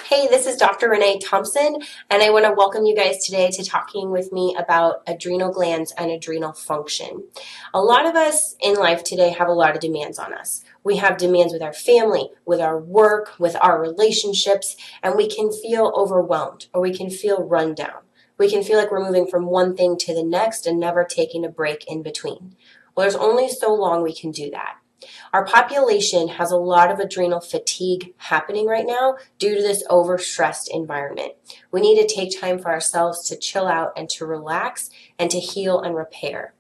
Hey, this is Dr. Renee Thompson, and I want to welcome you guys today to talking with me about adrenal glands and adrenal function. A lot of us in life today have a lot of demands on us. We have demands with our family, with our work, with our relationships, and we can feel overwhelmed or we can feel run down. We can feel like we're moving from one thing to the next and never taking a break in between. Well, there's only so long we can do that. Our population has a lot of adrenal fatigue happening right now due to this overstressed environment. We need to take time for ourselves to chill out and to relax and to heal and repair.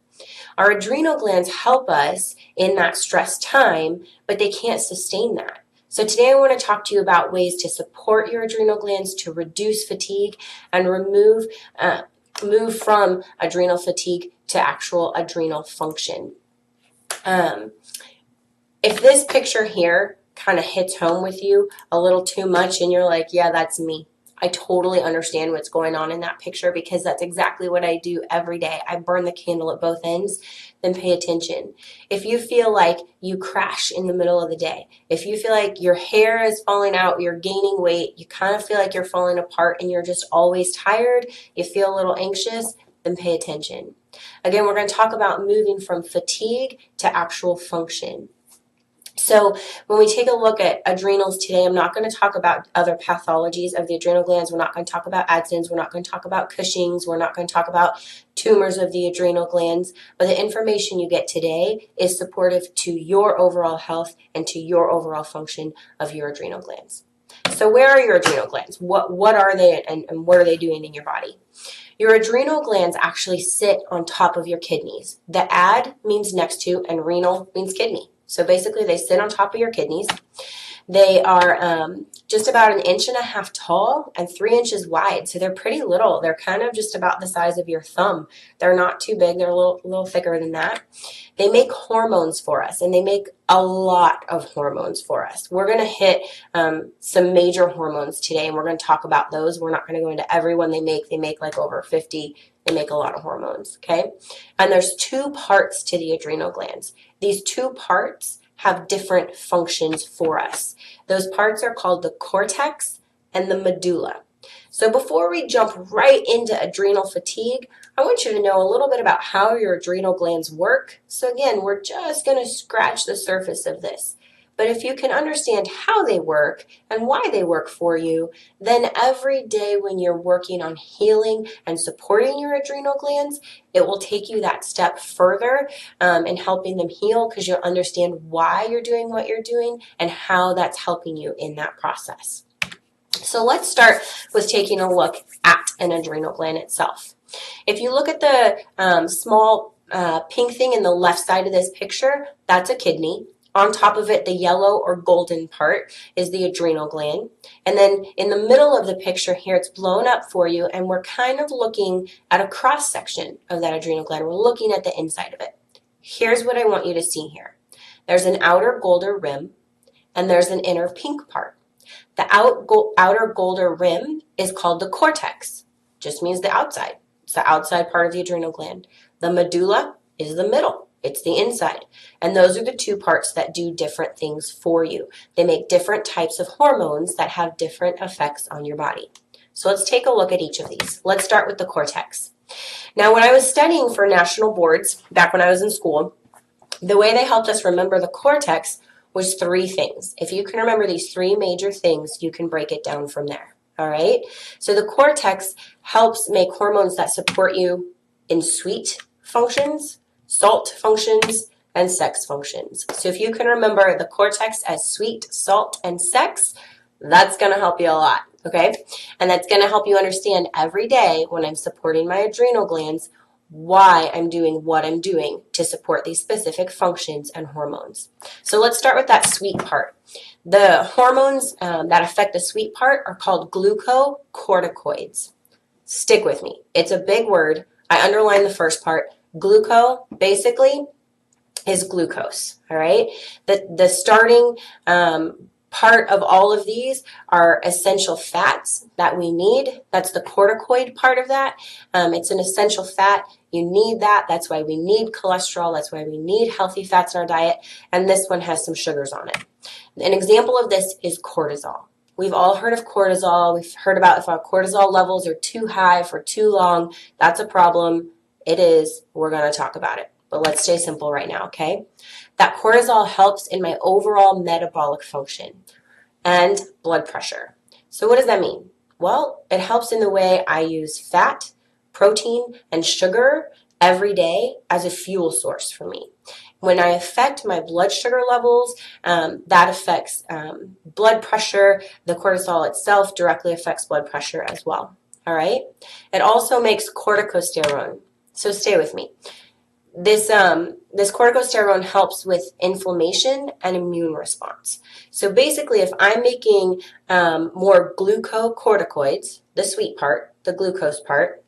Our adrenal glands help us in that stress time, but they can't sustain that. So today I want to talk to you about ways to support your adrenal glands to reduce fatigue and move from adrenal fatigue to actual adrenal function. If this picture here kind of hits home with you a little too much and you're like, yeah, that's me. I totally understand what's going on in that picture because that's exactly what I do every day. I burn the candle at both ends, then pay attention. If you feel like you crash in the middle of the day, if you feel like your hair is falling out, you're gaining weight, you kind of feel like you're falling apart and you're just always tired, you feel a little anxious, then pay attention. Again, we're going to talk about moving from fatigue to actual function. So when we take a look at adrenals today, I'm not going to talk about other pathologies of the adrenal glands. We're not going to talk about Addison's. We're not going to talk about Cushing's. We're not going to talk about tumors of the adrenal glands. But the information you get today is supportive to your overall health and to your overall function of your adrenal glands. So where are your adrenal glands? What are they and what are they doing in your body? Your adrenal glands actually sit on top of your kidneys. The ad means next to and renal means kidney. So basically they sit on top of your kidneys. They are just about 1.5 inches tall and 3 inches wide. So they're pretty little. They're kind of just about the size of your thumb. They're not too big. They're a little thicker than that. They make hormones for us, and they make a lot of hormones for us. We're going to hit some major hormones today, and we're going to talk about those. We're not going to go into every one they make. They make like over 50. They make a lot of hormones, okay? And there's 2 parts to the adrenal glands. These 2 parts have different functions for us. Those parts are called the cortex and the medulla. So before we jump right into adrenal fatigue, I want you to know a little bit about how your adrenal glands work. So again, we're just going to scratch the surface of this. But if you can understand how they work and why they work for you, then every day when you're working on healing and supporting your adrenal glands, it will take you that step further in helping them heal because you'll understand why you're doing what you're doing and how that's helping you in that process. So let's start with taking a look at an adrenal gland itself. If you look at the small pink thing in the left side of this picture, that's a kidney. On top of it, the yellow or golden part is the adrenal gland. And then in the middle of the picture here, it's blown up for you, and we're kind of looking at a cross section of that adrenal gland. We're looking at the inside of it. Here's what I want you to see here. There's an outer golden rim, and there's an inner pink part. The outer golden rim is called the cortex. Just means the outside. It's the outside part of the adrenal gland. The medulla is the middle. It's the inside. And those are the 2 parts that do different things for you. They make different types of hormones that have different effects on your body. So let's take a look at each of these. Let's start with the cortex. Now, when I was studying for national boards, back when I was in school, the way they helped us remember the cortex was 3 things. If you can remember these 3 major things, you can break it down from there. All right? So the cortex helps make hormones that support you in sweet functions, salt functions, and sex functions. So if you can remember the cortex as sweet, salt, and sex, that's going to help you a lot, okay? And that's going to help you understand every day when I'm supporting my adrenal glands why I'm doing what I'm doing to support these specific functions and hormones. So let's start with that sweet part. The hormones that affect the sweet part are called glucocorticoids. Stick with me. It's a big word. I underline the first part. Gluco basically is glucose, all right? The starting part of all of these are essential fats that we need. That's the corticoid part of that. It's an essential fat. You need that. That's why we need cholesterol. That's why we need healthy fats in our diet. And this one has some sugars on it. An example of this is cortisol. We've all heard of cortisol. We've heard about if our cortisol levels are too high for too long, that's a problem. It is. We're going to talk about it. But let's stay simple right now, okay? That cortisol helps in my overall metabolic function and blood pressure. So what does that mean? Well, it helps in the way I use fat, protein, and sugar every day as a fuel source for me. When I affect my blood sugar levels, that affects blood pressure. The cortisol itself directly affects blood pressure as well. All right? It also makes corticosterone. So stay with me. This corticosterone helps with inflammation and immune response. So basically, if I'm making more glucocorticoids, the sweet part, the glucose part,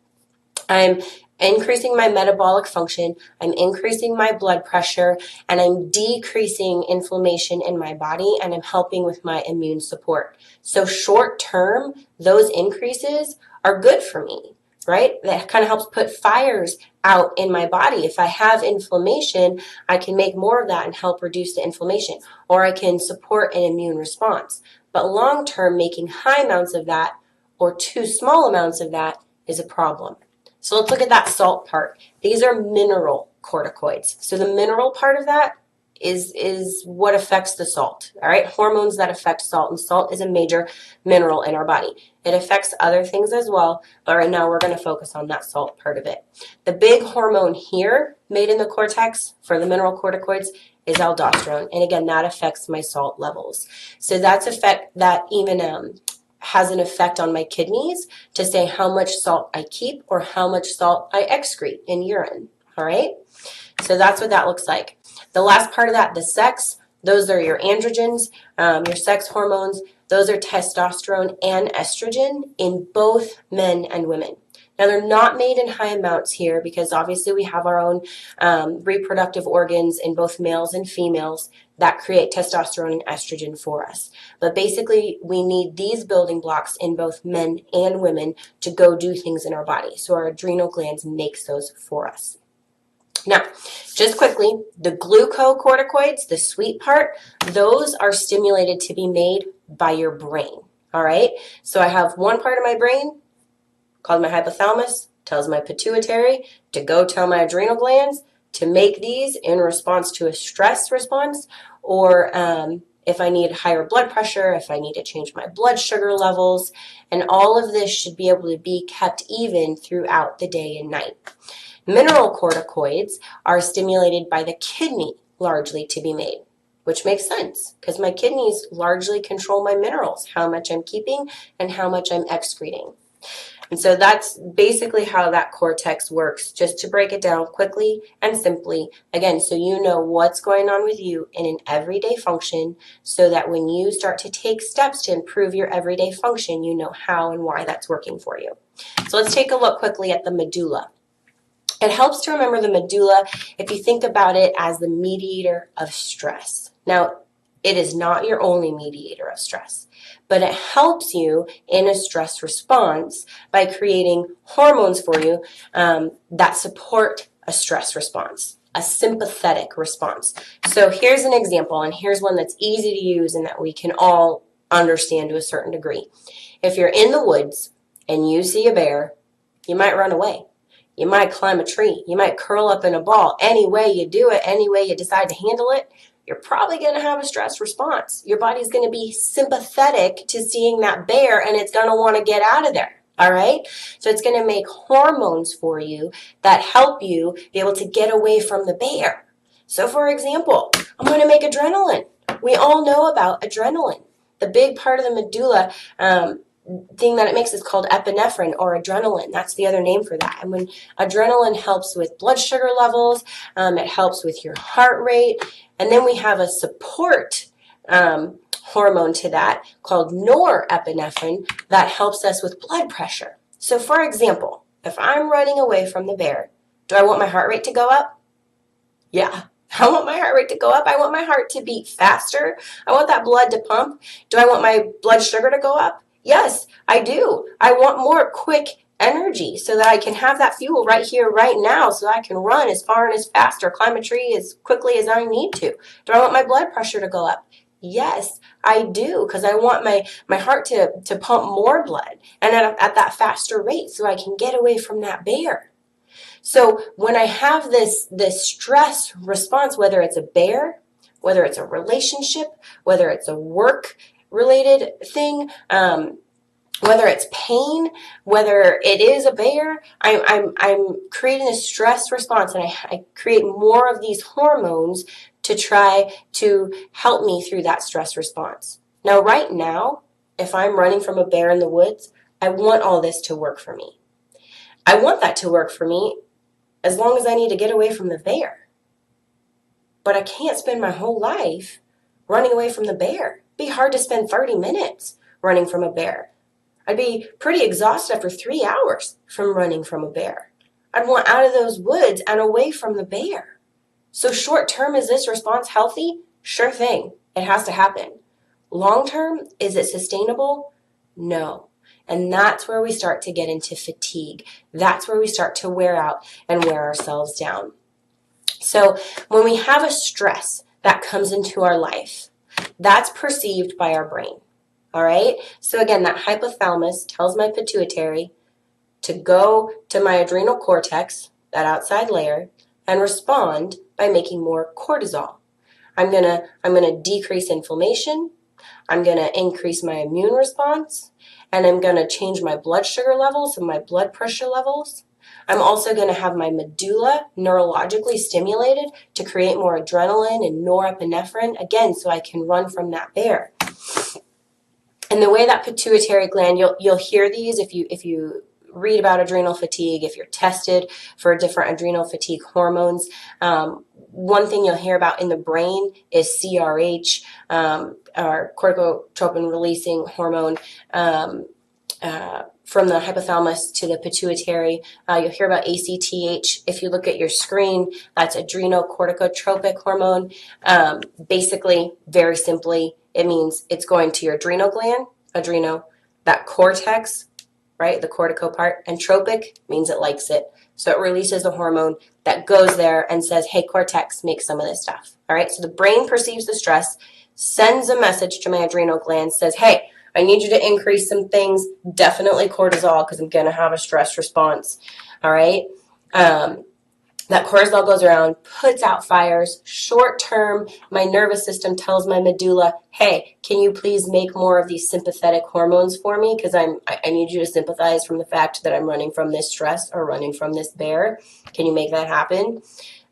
I'm increasing my metabolic function, I'm increasing my blood pressure, and I'm decreasing inflammation in my body, and I'm helping with my immune support. So short term, those increases are good for me, right? That kind of helps put fires out in my body. If I have inflammation, I can make more of that and help reduce the inflammation, or I can support an immune response. But long term, making high amounts of that or too small amounts of that is a problem. So let's look at that salt part. These are mineral corticoids. So the mineral part of that is what affects the salt, all right? Hormones that affect salt, and salt is a major mineral in our body. It affects other things as well, but right now we're going to focus on that salt part of it. The big hormone here made in the cortex for the mineral corticoids is aldosterone, and again, that affects my salt levels. So that even has an effect on my kidneys to say how much salt I keep or how much salt I excrete in urine, all right? So that's what that looks like. The last part of that, the sex, those are your androgens, your sex hormones. Those are testosterone and estrogen in both men and women. Now, they're not made in high amounts here because obviously we have our own reproductive organs in both males and females that create testosterone and estrogen for us. But basically, we need these building blocks in both men and women to go do things in our body. So our adrenal glands makes those for us. Now, just quickly, the glucocorticoids, the sweet part, those are stimulated to be made by your brain, all right? So I have one part of my brain called my hypothalamus, tells my pituitary to go tell my adrenal glands to make these in response to a stress response, or if I need higher blood pressure, if I need to change my blood sugar levels, and all of this should be able to be kept even throughout the day and night. Mineral corticoids are stimulated by the kidney largely to be made, which makes sense because my kidneys largely control my minerals, how much I'm keeping and how much I'm excreting. And so that's basically how that cortex works, just to break it down quickly and simply, again, so you know what's going on with you in an everyday function so that when you start to take steps to improve your everyday function, you know how and why that's working for you. So let's take a look quickly at the medulla. It helps to remember the medulla if you think about it as the mediator of stress. Now, it is not your only mediator of stress, but it helps you in a stress response by creating hormones for you that support a stress response, a sympathetic response. So here's an example, and here's one that's easy to use and that we can all understand to a certain degree. If you're in the woods and you see a bear, you might run away. You might climb a tree. You might curl up in a ball. Any way you do it, any way you decide to handle it, you're probably going to have a stress response. Your body's going to be sympathetic to seeing that bear, and it's going to want to get out of there. All right? So it's going to make hormones for you that help you be able to get away from the bear. So for example, I'm going to make adrenaline. We all know about adrenaline. The big part of the medulla thing that it makes is called epinephrine or adrenaline. That's the other name for that. And when adrenaline helps with blood sugar levels, it helps with your heart rate. And then we have a support hormone to that called norepinephrine that helps us with blood pressure. So for example, if I'm running away from the bear, do I want my heart rate to go up? Yeah. I want my heart rate to go up. I want my heart to beat faster. I want that blood to pump. Do I want my blood sugar to go up? Yes, I do. I want more quick energy so that I can have that fuel right here, right now, so I can run as far and as fast or climb a tree as quickly as I need to. Do I want my blood pressure to go up? Yes, I do, because I want my heart to pump more blood and at that faster rate so I can get away from that bear. So when I have this stress response, whether it's a bear, whether it's a relationship, whether it's a work related thing, whether it's pain, whether it is a bear, I'm creating a stress response, and I create more of these hormones to try to help me through that stress response. Now, right now, if I'm running from a bear in the woods, I want all this to work for me. I want that to work for me as long as I need to get away from the bear. But I can't spend my whole life running away from the bear. It'd be hard to spend 30 minutes running from a bear. I'd be pretty exhausted after 3 hours from running from a bear. I'd want out of those woods and away from the bear. So short term, is this response healthy? Sure thing. It has to happen. Long term, is it sustainable? No. And that's where we start to get into fatigue. That's where we start to wear out and wear ourselves down. So when we have a stress that comes into our life, that's perceived by our brain. All right. So again, that hypothalamus tells my pituitary to go to my adrenal cortex, that outside layer, and respond by making more cortisol. I'm gonna decrease inflammation. I'm gonna increase my immune response, and I'm gonna change my blood sugar levels and my blood pressure levels. I'm also going to have my medulla neurologically stimulated to create more adrenaline and norepinephrine, again, so I can run from that bear. And the way that pituitary gland, you'll hear these if you read about adrenal fatigue, if you're tested for different adrenal fatigue hormones. One thing you'll hear about in the brain is CRH, or corticotropin releasing hormone, from the hypothalamus to the pituitary. You'll hear about ACTH. If you look at your screen, that's adrenocorticotropic hormone. Basically, very simply, it means it's going to your adrenal gland, that cortex, right, the cortico part, and tropic means it likes it. So it releases a hormone that goes there and says, hey, cortex, make some of this stuff. All right, so the brain perceives the stress, sends a message to my adrenal gland, says, hey, I need you to increase some things, definitely cortisol, because I'm going to have a stress response. All right. That cortisol goes around, puts out fires. Short term, my nervous system tells my medulla, hey, can you please make more of these sympathetic hormones for me? Because I need you to sympathize from the fact that I'm running from this stress or running from this bear. Can you make that happen?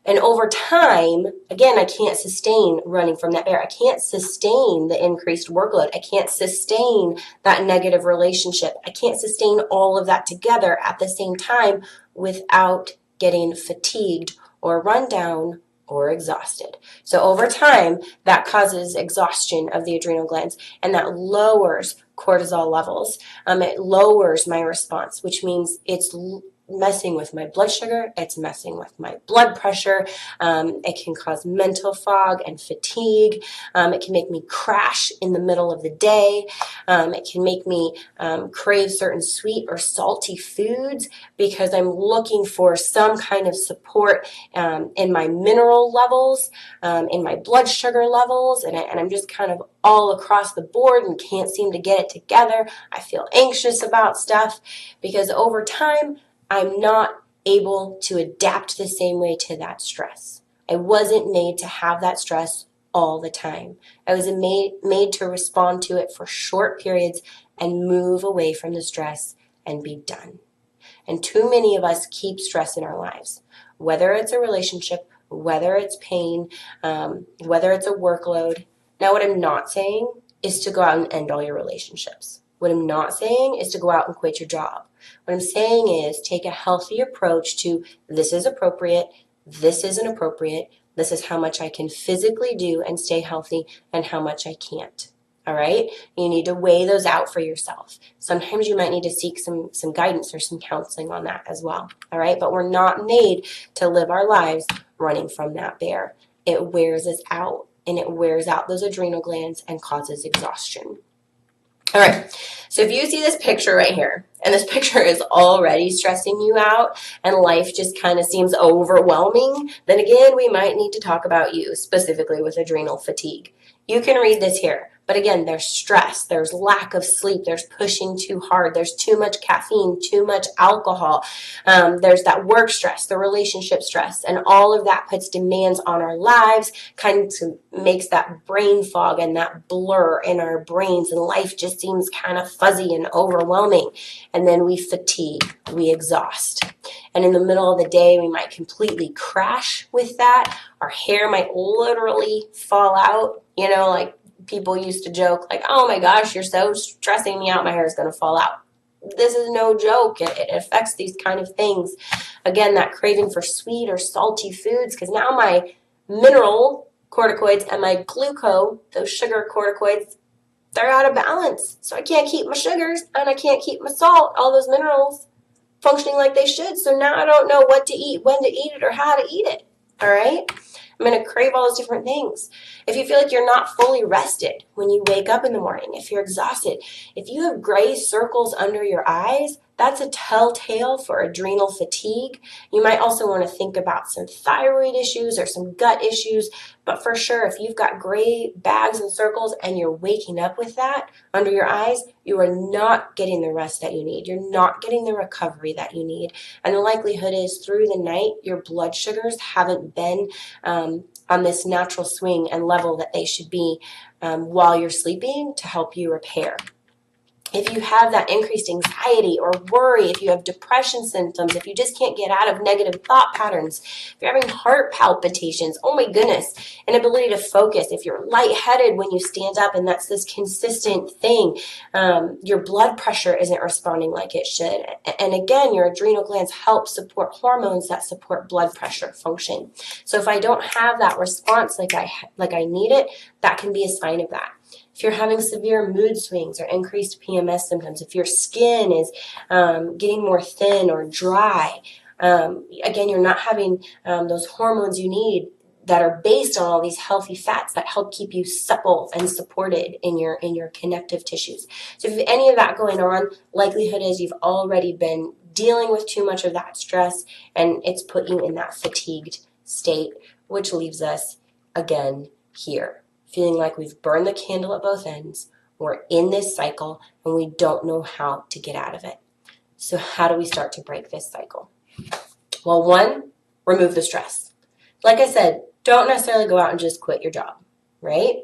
And over time, again, I can't sustain running from that bear. I can't sustain the increased workload. I can't sustain that negative relationship. I can't sustain all of that together at the same time without getting fatigued or run down or exhausted. So over time, that causes exhaustion of the adrenal glands, and that lowers cortisol levels. It lowers my response, which means it's messing with my blood sugar, it's messing with my blood pressure, it can cause mental fog and fatigue, it can make me crash in the middle of the day, it can make me crave certain sweet or salty foods because I'm looking for some kind of support in my mineral levels, in my blood sugar levels, and I'm just kind of all across the board and can't seem to get it together. I feel anxious about stuff because over time, I'm not able to adapt the same way to that stress. I wasn't made to have that stress all the time. I was made to respond to it for short periods and move away from the stress and be done. And too many of us keep stress in our lives, whether it's a relationship, whether it's pain, whether it's a workload. Now, what I'm not saying is to go out and end all your relationships. What I'm not saying is to go out and quit your job. What I'm saying is take a healthy approach to this is appropriate, this isn't appropriate, this is how much I can physically do and stay healthy and how much I can't. All right? You need to weigh those out for yourself. Sometimes you might need to seek some guidance or some counseling on that as well. All right? But we're not made to live our lives running from that bear. It wears us out, and it wears out those adrenal glands and causes exhaustion. All right, so if you see this picture right here, and this picture is already stressing you out, and life just kind of seems overwhelming, then again, we might need to talk about you, specifically with adrenal fatigue. You can read this here. But again, there's stress, there's lack of sleep, there's pushing too hard, there's too much caffeine, too much alcohol, there's that work stress, the relationship stress, and all of that puts demands on our lives, kind of makes that brain fog and that blur in our brains, and life just seems kind of fuzzy and overwhelming. And then we fatigue, we exhaust. And in the middle of the day, we might completely crash with that. Our hair might literally fall out, like people used to joke, like, oh my gosh, you're so stressing me out, my hair is going to fall out. This is no joke. It affects these kind of things. Again, that craving for sweet or salty foods, because now my mineral corticoids and my glucose, those sugar corticoids, they're out of balance. So I can't keep my sugars and I can't keep my salt, all those minerals, functioning like they should. So now I don't know what to eat, when to eat it, or how to eat it. All right? I'm going to crave all those different things. If you feel like you're not fully rested when you wake up in the morning, if you're exhausted, if you have gray circles under your eyes, that's a telltale for adrenal fatigue. You might also want to think about some thyroid issues or some gut issues. But for sure, if you've got gray bags and circles and you're waking up with that under your eyes, you are not getting the rest that you need. You're not getting the recovery that you need. And the likelihood is through the night, your blood sugars haven't been on this natural swing and level that they should be while you're sleeping to help you repair. If you have that increased anxiety or worry, if you have depression symptoms, if you just can't get out of negative thought patterns, if you're having heart palpitations, oh my goodness, inability to focus, if you're lightheaded when you stand up and that's this consistent thing, your blood pressure isn't responding like it should. And again, your adrenal glands help support hormones that support blood pressure function. So if I don't have that response like I need it, that can be a sign of that. If you're having severe mood swings or increased PMS symptoms, if your skin is getting more thin or dry, again, you're not having those hormones you need that are based on all these healthy fats that help keep you supple and supported in your connective tissues. So if you have any of that going on, likelihood is you've already been dealing with too much of that stress and it's put you in that fatigued state, which leaves us again here, feeling like we've burned the candle at both ends, we're in this cycle, and we don't know how to get out of it. So how do we start to break this cycle? Well, one, remove the stress. Like I said, don't necessarily go out and just quit your job, right?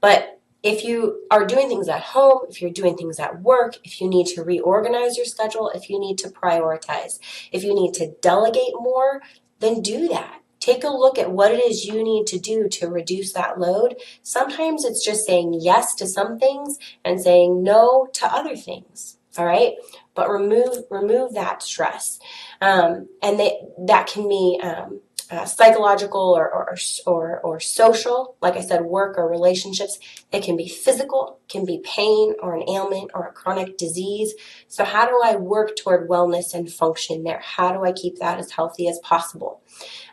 But if you are doing things at home, if you're doing things at work, if you need to reorganize your schedule, if you need to prioritize, if you need to delegate more, then do that. Take a look at what it is you need to do to reduce that load. Sometimes it's just saying yes to some things and saying no to other things, all right? But remove that stress. And that can be psychological or social, like I said, work or relationships. It can be physical, can be pain or an ailment or a chronic disease. So how do I work toward wellness and function there? How do I keep that as healthy as possible?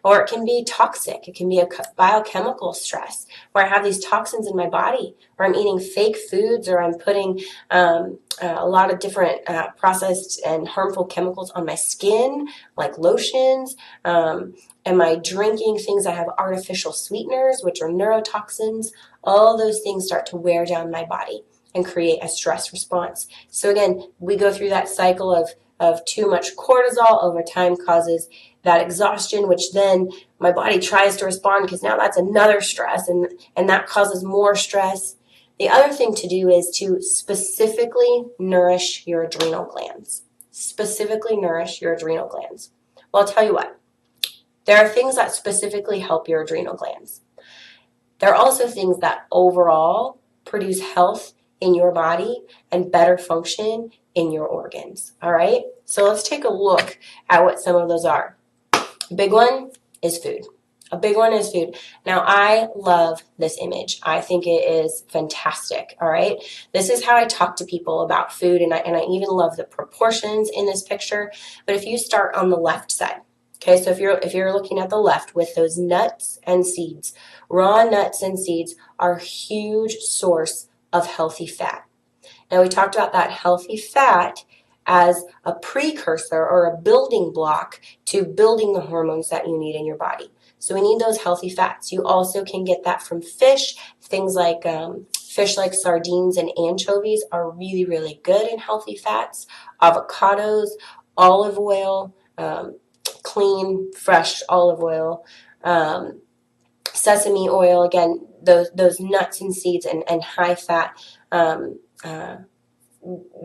Or it can be toxic. It can be a biochemical stress where I have these toxins in my body, or I'm eating fake foods, or I'm putting a lot of different processed and harmful chemicals on my skin, like lotions. Am I drinking things that have artificial sweeteners, which are neurotoxins? All those things start to wear down my body and create a stress response. So again, we go through that cycle of too much cortisol over time causes that exhaustion, which then my body tries to respond because now that's another stress and that causes more stress. The other thing to do is to specifically nourish your adrenal glands. Specifically nourish your adrenal glands. Well, I'll tell you what. There are things that specifically help your adrenal glands. There are also things that overall produce health in your body and better function in your organs. All right? So let's take a look at what some of those are. A big one is food. A big one is food. Now, I love this image. I think it is fantastic, all right? This is how I talk to people about food, and I even love the proportions in this picture. But if you start on the left side, okay, so if you're looking at the left with those nuts and seeds, raw nuts and seeds are a huge source of healthy fat. Now, we talked about that healthy fat as a precursor or a building block to building the hormones that you need in your body. So we need those healthy fats. You also can get that from fish. Things like fish like sardines and anchovies are really, really good in healthy fats. Avocados, olive oil, clean, fresh olive oil, sesame oil, again, those nuts and seeds and high fat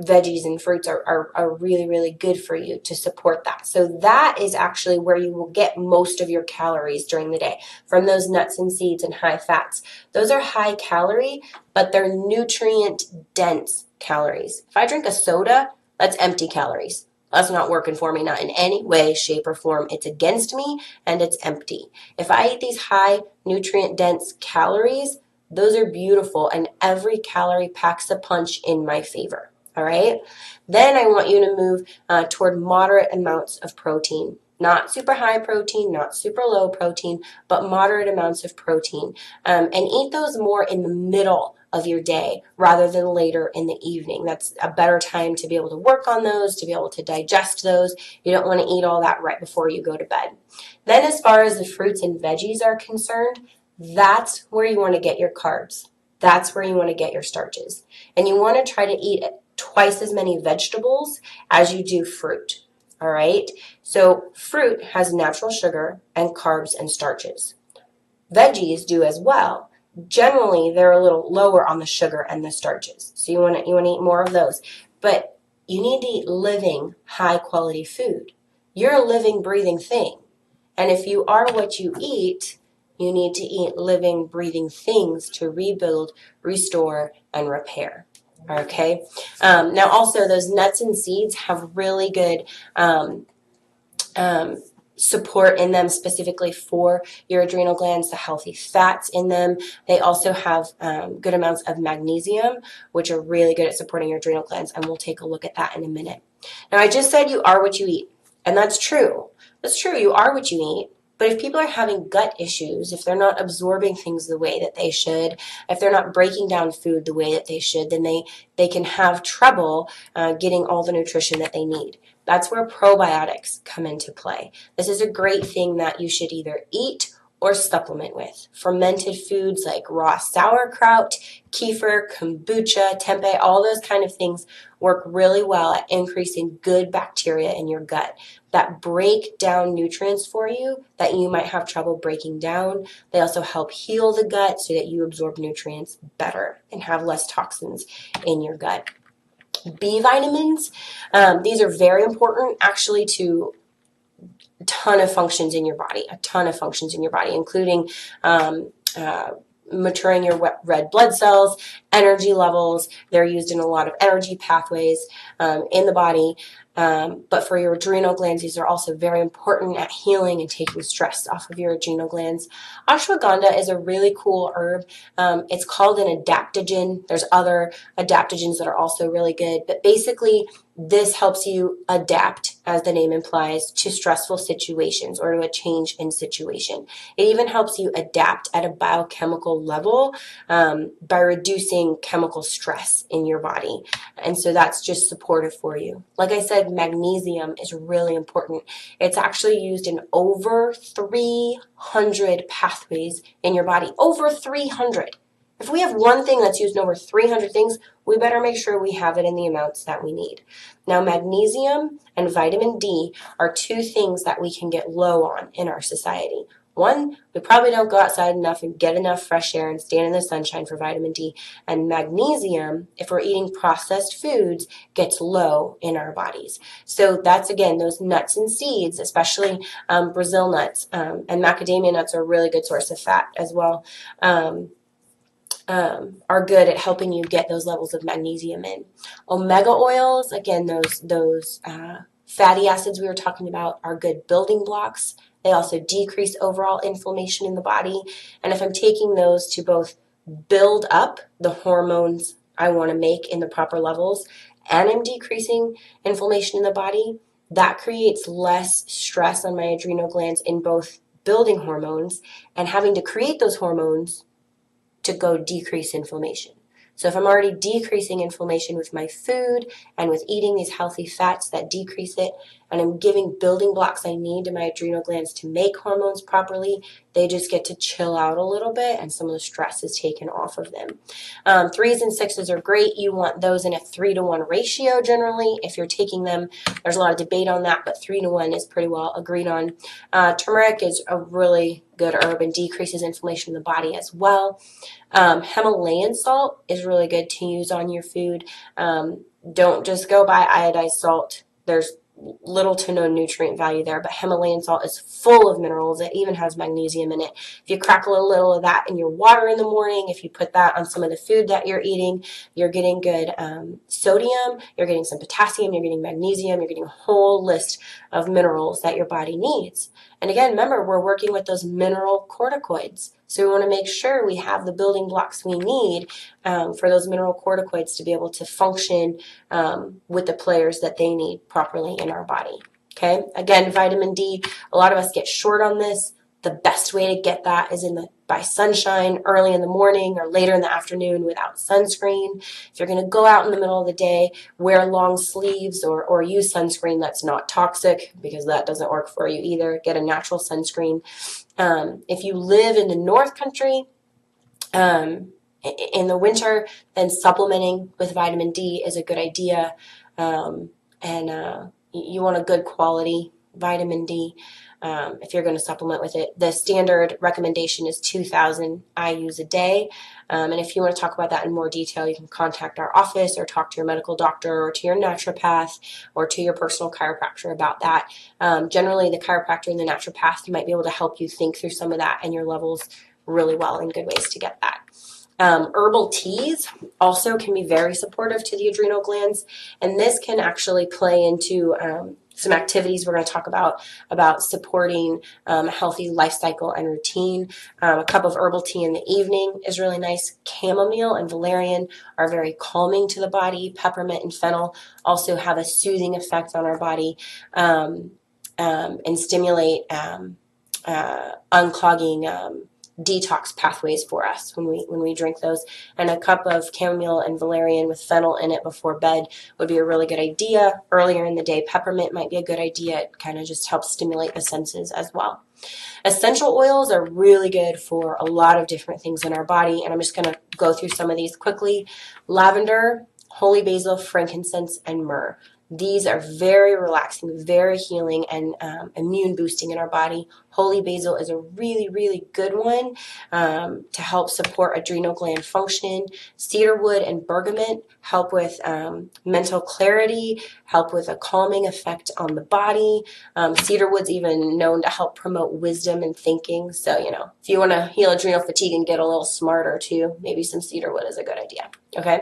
veggies and fruits are really, really good for you to support that. So that is actually where you will get most of your calories during the day, from those nuts and seeds and high fats. Those are high calorie, but they're nutrient dense calories. If I drink a soda, that's empty calories. That's not working for me, not in any way, shape, or form. It's against me and it's empty. If I eat these high nutrient dense calories, those are beautiful, and every calorie packs a punch in my favor. All right. Then I want you to move toward moderate amounts of protein. Not super high protein, not super low protein, but moderate amounts of protein. And eat those more in the middle of your day rather than later in the evening. That's a better time to be able to work on those, to be able to digest those. You don't want to eat all that right before you go to bed. Then as far as the fruits and veggies are concerned, that's where you want to get your carbs. That's where you want to get your starches. And you want to try to eat twice as many vegetables as you do fruit. All right? So fruit has natural sugar and carbs and starches. Veggies do as well. Generally, they're a little lower on the sugar and the starches. So you want to eat more of those. But you need to eat living, high quality food. You're a living, breathing thing. And if you are what you eat, you need to eat living, breathing things to rebuild, restore, and repair. Okay. Now, also, those nuts and seeds have really good support in them, specifically for your adrenal glands, the healthy fats in them. They also have good amounts of magnesium, which are really good at supporting your adrenal glands, and we'll take a look at that in a minute. Now, I just said you are what you eat, and that's true. That's true. You are what you eat. But if people are having gut issues, if they're not absorbing things the way that they should, if they're not breaking down food the way that they should, then they can have trouble getting all the nutrition that they need. That's where probiotics come into play. This is a great thing that you should either eat or supplement with. Fermented foods like raw sauerkraut, kefir, kombucha, tempeh, all those kind of things work really well at increasing good bacteria in your gut that break down nutrients for you that you might have trouble breaking down. They also help heal the gut so that you absorb nutrients better and have less toxins in your gut. B vitamins, these are very important actually to a ton of functions in your body, including maturing your red blood cells, energy levels. They're used in a lot of energy pathways in the body. But for your adrenal glands, these are also very important at healing and taking stress off of your adrenal glands. Ashwagandha is a really cool herb. It's called an adaptogen. There's other adaptogens that are also really good. But basically, this helps you adapt, as the name implies, to stressful situations or to a change in situation. It even helps you adapt at a biochemical level by reducing chemical stress in your body. And so that's just supportive for you. Like I said, magnesium is really important. It's actually used in over 300 pathways in your body. Over 300. If we have one thing that's used in over 300 things, we better make sure we have it in the amounts that we need. Now, magnesium and vitamin D are two things that we can get low on in our society. One, we probably don't go outside enough and get enough fresh air and stand in the sunshine for vitamin D. And magnesium, if we're eating processed foods, gets low in our bodies. So that's, again, those nuts and seeds, especially Brazil nuts, and macadamia nuts are a really good source of fat as well. Are good at helping you get those levels of magnesium in. Omega oils, again, those fatty acids we were talking about are good building blocks. They also decrease overall inflammation in the body. And if I'm taking those to both build up the hormones I want to make in the proper levels, and I'm decreasing inflammation in the body, that creates less stress on my adrenal glands in both building hormones and having to create those hormones to go decrease inflammation. So if I'm already decreasing inflammation with my food and with eating these healthy fats that decrease it, and I'm giving building blocks I need to my adrenal glands to make hormones properly, they just get to chill out a little bit and some of the stress is taken off of them. 3s and 6s are great. You want those in a 3-to-1 ratio generally. If you're taking them, there's a lot of debate on that, but 3-to-1 is pretty well agreed on. Turmeric is a really good herb and decreases inflammation in the body as well. Himalayan salt is really good to use on your food. Don't just go buy iodized salt. There's little to no nutrient value there, but Himalayan salt is full of minerals. It even has magnesium in it. If you crackle a little of that in your water in the morning, if you put that on some of the food that you're eating, you're getting good sodium, you're getting some potassium, you're getting magnesium, you're getting a whole list of minerals that your body needs. And again, remember, we're working with those mineral corticoids. So we want to make sure we have the building blocks we need for those mineral corticoids to be able to function with the players that they need properly in our body. Okay, again, vitamin D, a lot of us get short on this. The best way to get that is by sunshine early in the morning or later in the afternoon without sunscreen. If you're going to go out in the middle of the day, wear long sleeves or use sunscreen that's not toxic, because that doesn't work for you either. Get a natural sunscreen. If you live in the North Country, in the winter, then supplementing with vitamin D is a good idea. You want a good quality vitamin D. If you're going to supplement with it. The standard recommendation is 2,000 IUs a day. And if you want to talk about that in more detail, you can contact our office or talk to your medical doctor or to your naturopath or to your personal chiropractor about that. Generally, the chiropractor and the naturopath might be able to help you think through some of that and your levels really well and good ways to get that. Herbal teas also can be very supportive to the adrenal glands, and this can actually play into some activities we're going to talk about supporting a healthy life cycle and routine. A cup of herbal tea in the evening is really nice. Chamomile and valerian are very calming to the body. Peppermint and fennel also have a soothing effect on our body and stimulate unclogging detox pathways for us when we drink those. And a cup of chamomile and valerian with fennel in it before bed would be a really good idea. Earlier in the day, peppermint might be a good idea. It kind of just helps stimulate the senses as well. Essential oils are really good for a lot of different things in our body, and I'm just going to go through some of these quickly. Lavender, holy basil, frankincense, and myrrh. These are very relaxing, very healing, and immune boosting in our body. Holy basil is a really, really good one to help support adrenal gland function. Cedarwood and bergamot help with mental clarity, help with a calming effect on the body. Cedarwood's even known to help promote wisdom and thinking. So, if you want to heal adrenal fatigue and get a little smarter too, maybe some cedarwood is a good idea. Okay.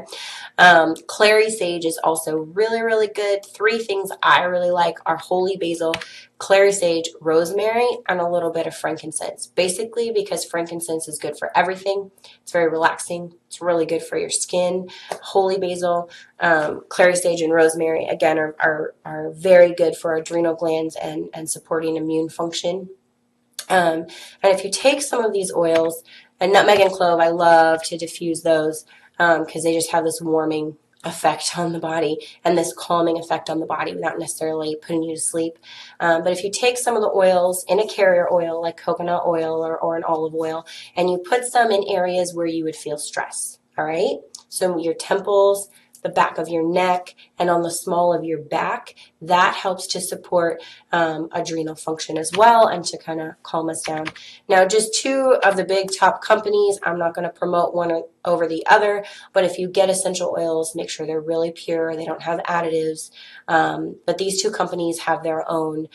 Clary sage is also really, really good. 3 things I really like are holy basil, clary sage, rosemary, and a little bit of frankincense. Basically because frankincense is good for everything. It's very relaxing. It's really good for your skin. Holy basil, clary sage, and rosemary, again, are very good for adrenal glands and supporting immune function. And if you take some of these oils, and nutmeg and clove, I love to diffuse those because they just have this warming effect on the body and this calming effect on the body without necessarily putting you to sleep. But if you take some of the oils in a carrier oil like coconut oil or an olive oil, and you put some in areas where you would feel stress, all right? So your temples, the back of your neck, and on the small of your back, that helps to support adrenal function as well and to kind of calm us down. Now, just 2 of the big top companies, I'm not going to promote one over the other, but if you get essential oils, make sure they're really pure, they don't have additives. But these 2 companies have their own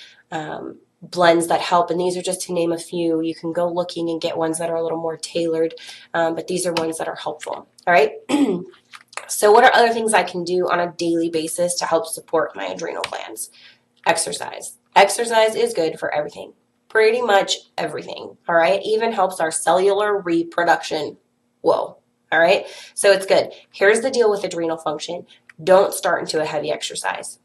blends that help, and these are just to name a few. You can go looking and get ones that are a little more tailored, but these are ones that are helpful. All right. So what are other things I can do on a daily basis to help support my adrenal glands? Exercise. Exercise is good for everything. Pretty much everything. All right. Even helps our cellular reproduction. Whoa. All right. So it's good. Here's the deal with adrenal function. Don't start into a heavy exercise.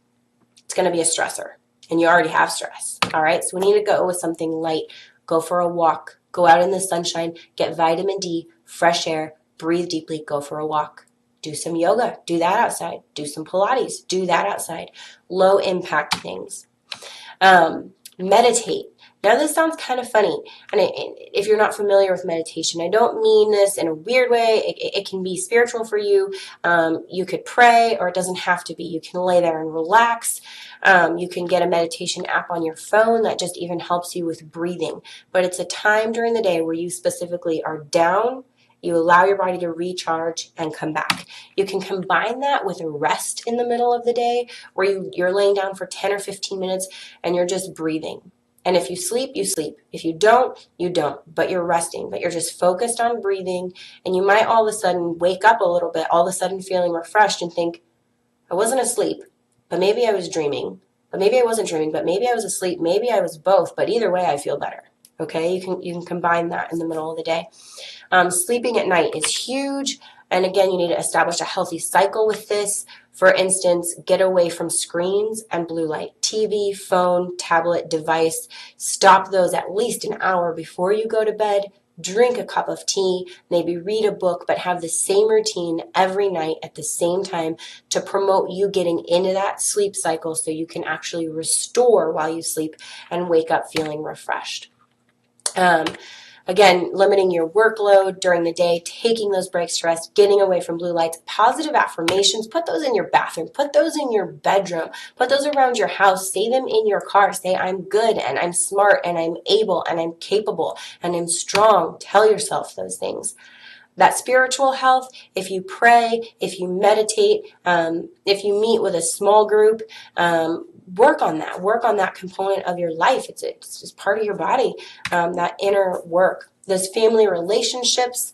It's going to be a stressor, and you already have stress. All right. So we need to go with something light. Go for a walk. Go out in the sunshine. Get vitamin D, fresh air, breathe deeply, go for a walk. Do some yoga, do that outside. Do some Pilates, do that outside. Low impact things. Meditate. Now this sounds kind of funny, and if you're not familiar with meditation, I don't mean this in a weird way. It can be spiritual for you. You could pray, or it doesn't have to be. You can lay there and relax. You can get a meditation app on your phone that just even helps you with breathing. But it's a time during the day where you specifically are down. You allow your body to recharge and come back. You can combine that with a rest in the middle of the day where you're laying down for 10 or 15 minutes and you're just breathing. And if you sleep, you sleep. If you don't, you don't. But you're resting. But you're just focused on breathing. And you might all of a sudden wake up a little bit, all of a sudden feeling refreshed and think, I wasn't asleep, but maybe I was dreaming. But maybe I wasn't dreaming, but maybe I was asleep. Maybe I was both. But either way, I feel better. Okay, you can combine that in the middle of the day. Sleeping at night is huge. And again, you need to establish a healthy cycle with this. For instance, get away from screens and blue light. TV, phone, tablet, device. Stop those at least an hour before you go to bed. Drink a cup of tea, maybe read a book, but have the same routine every night at the same time to promote you getting into that sleep cycle so you can actually restore while you sleep and wake up feeling refreshed. Again, limiting your workload during the day, taking those breaks to rest, getting away from blue lights, positive affirmations, put those in your bathroom, put those in your bedroom, put those around your house, say them in your car, say I'm good and I'm smart and I'm able and I'm capable and I'm strong. Tell yourself those things. That spiritual health, if you pray, if you meditate, if you meet with a small group, work on that component of your life. It's just part of your body, that inner work. Those family relationships,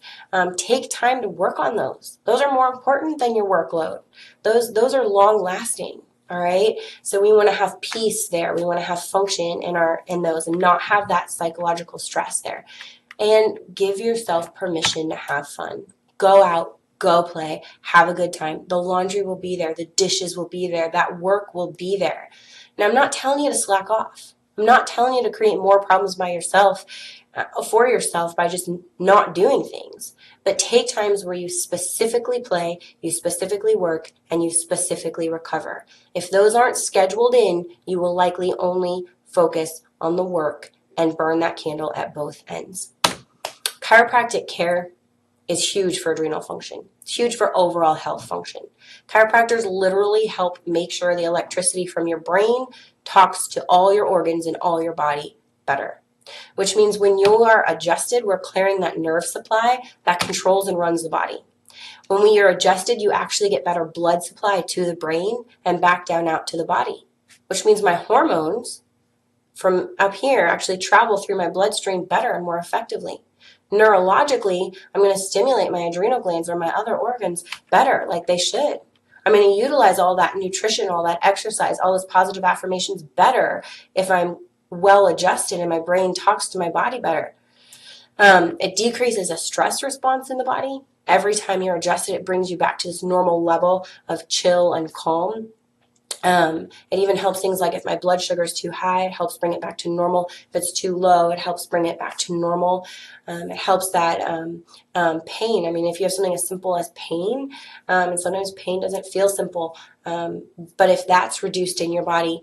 take time to work on those. Those are more important than your workload. Those are long lasting. All right. So we want to have peace there. We want to have function in those and not have that psychological stress there. And give yourself permission to have fun. Go out, go play, have a good time. The laundry will be there. The dishes will be there. That work will be there. Now, I'm not telling you to slack off. I'm not telling you to create more problems for yourself by just not doing things. But take times where you specifically play, you specifically work, and you specifically recover. If those aren't scheduled in, you will likely only focus on the work and burn that candle at both ends. Chiropractic care is huge for adrenal function. It's huge for overall health function. Chiropractors literally help make sure the electricity from your brain talks to all your organs and all your body better. Which means when you are adjusted, we're clearing that nerve supply that controls and runs the body. When we are adjusted, you actually get better blood supply to the brain and back down out to the body. Which means my hormones from up here actually travel through my bloodstream better and more effectively. Neurologically, I'm going to stimulate my adrenal glands or my other organs better, like they should. I'm going to utilize all that nutrition, all that exercise, all those positive affirmations better if I'm well adjusted and my brain talks to my body better. It decreases a stress response in the body. Every time you're adjusted, it brings you back to this normal level of chill and calm. It even helps things like if my blood sugar is too high, it helps bring it back to normal. If it's too low, it helps bring it back to normal. It helps that pain. I mean, if you have something as simple as pain, and sometimes pain doesn't feel simple, but if that's reduced in your body,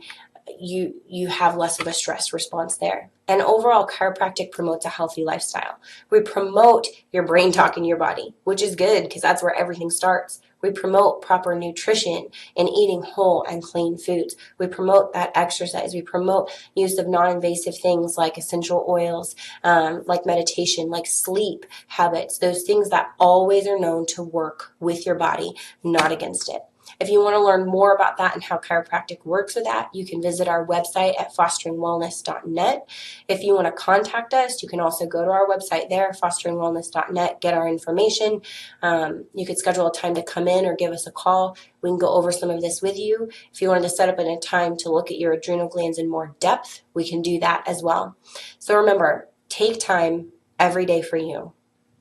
you have less of a stress response there. And overall, chiropractic promotes a healthy lifestyle. We promote your brain talking to your body, which is good because that's where everything starts. We promote proper nutrition and eating whole and clean foods. We promote that exercise. We promote use of non-invasive things like essential oils, like meditation, like sleep habits, those things that always are known to work with your body, not against it. If you want to learn more about that and how chiropractic works with that, you can visit our website at fosteringwellness.net. If you want to contact us, you can also go to our website there, fosteringwellness.net, get our information. You could schedule a time to come in or give us a call. We can go over some of this with you. If you wanted to set up a time to look at your adrenal glands in more depth, we can do that as well. So remember, take time every day for you.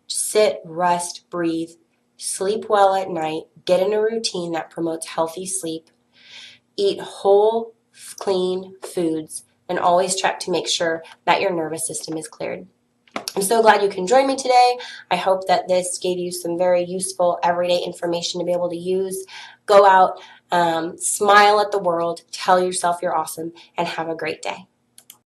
Sit, rest, breathe. Sleep well at night, get in a routine that promotes healthy sleep, eat whole, clean foods, and always check to make sure that your nervous system is cleared. I'm so glad you can join me today. I hope that this gave you some very useful everyday information to be able to use. Go out Smile at the world, tell yourself you're awesome, and have a great day.